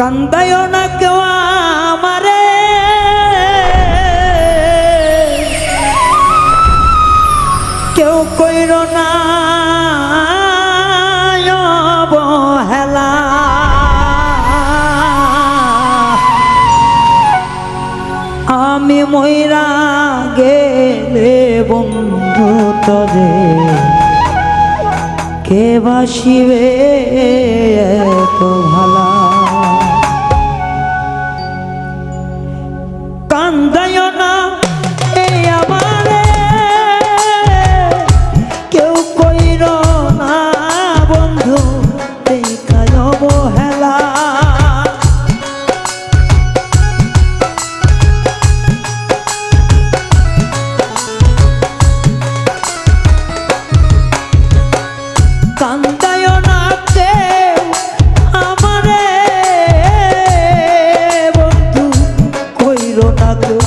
কান্দায়ও না কেউ আমারে, কেউ কইর না অবহেলা। আমি মইরা গেলে বন্ধু তরে কে বাসিবে এত ভালা। কান্দায়ও না এই আমারে, কেউ কইর না বন্ধু দেখায় অবহেলা। কান্দায়ও না কেউ আমারে বন্ধু, কইর না কেউ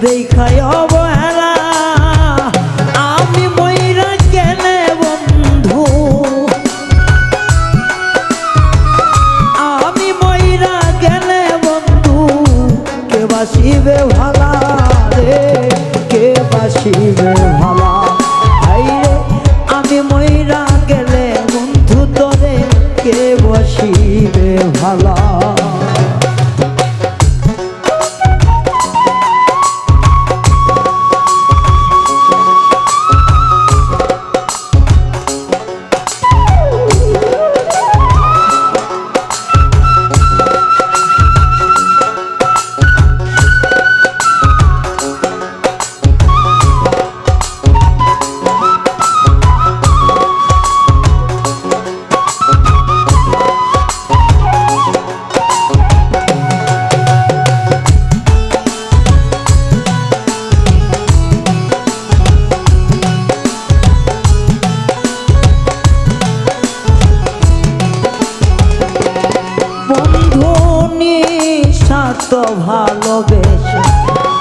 দেখায় অবহেলা। আমি মইরা গেলে বন্ধু, আমি মইরা গেলে বন্ধু কে বাসিবে ভালা রে, কে বাসিবে ভালা। আমি মইরা গেলে বন্ধু তোরে কে বসিবে ভালা। তো ভালোবেসে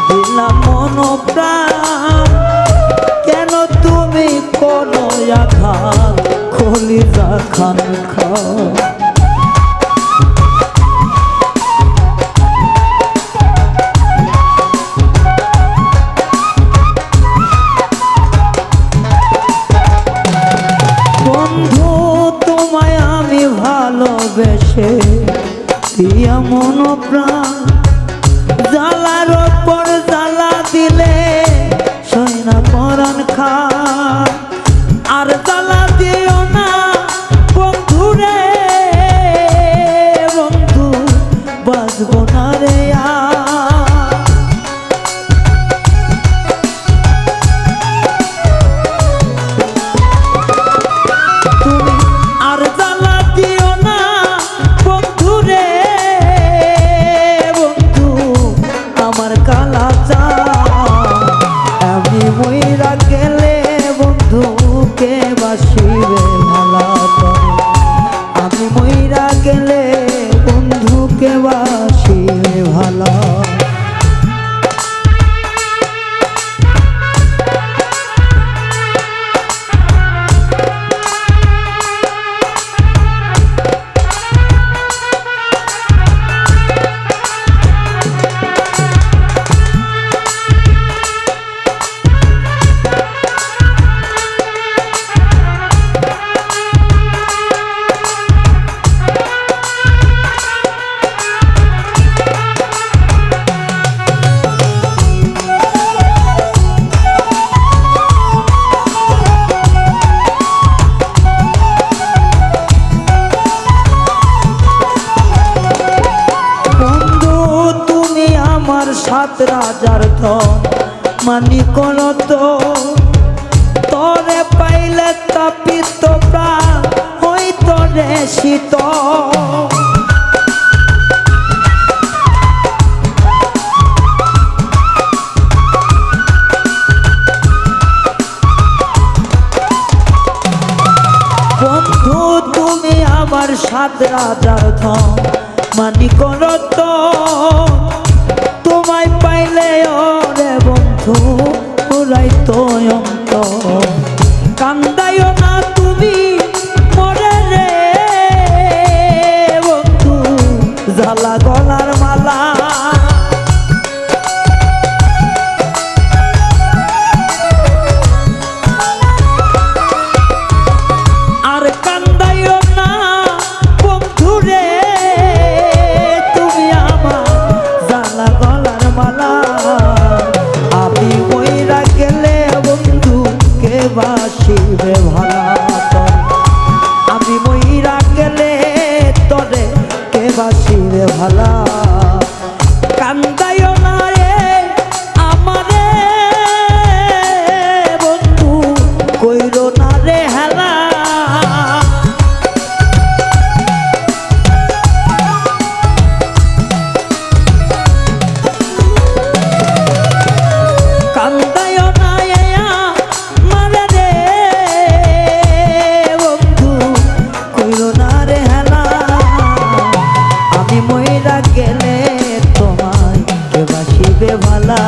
দিলাম মন প্রাণ, কেন তুমি কোনো আঘাত কলিজা খান খাও। বন্ধু তোমায় আমি ভালোবেসে দিয়া মন প্রাণ, জ্বালার ওপর জ্বালা দিলে সয়না পরাণ খায়। আর জ্বালা দিও না বন্ধু রে, বন্ধু বাঁচব না রে। তুমি আর জ্বালা দিও না বন্ধু রে, আমার কালা চা। আমি মইরা গেলে বন্ধু কে বাসিবে ভালা করে, আমি মইরা গেলে বন্ধু কে বাসিবে ভালা। সাত রাজার ধন মানি কোন তো, তরে পাইলে তাপিত প্রাণ হইত রে শীত। বন্ধু তুমি আমার সাত রাজার ধন মানি কোন তো, তোমায় পাইলে ওরে বন্ধু পুরাইতো অন্তর। কান্দায়ও না তুমি মরে রে বন্ধু, ঝালা গলার মালা আর কান্দাইও না বন্ধুরে তুমি আমার ঝালা গলার মালা আমি মইরা গেলে বন্ধু কে বাসিবে ভালা আমি মইরা গেলে তরে কে বাসিবে ভালা কান্দাইও না রে আমারে বন্ধু কইরো না রে হেলা কান্দাইও না আমারে রে বন্ধু কইরো না রে হেলা আমি মইরা গেলে তোমায় কে বাসিবে ভালা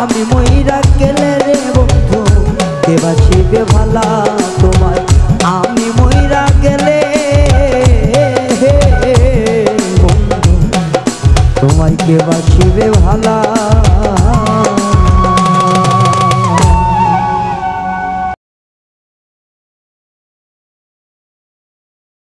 আমি মইরা গেলে রে বন্ধু কে বাসিবে ভালা তোমায় আমি মইরা গেলে বন্ধু তোমায় কে বাসিবে ভালা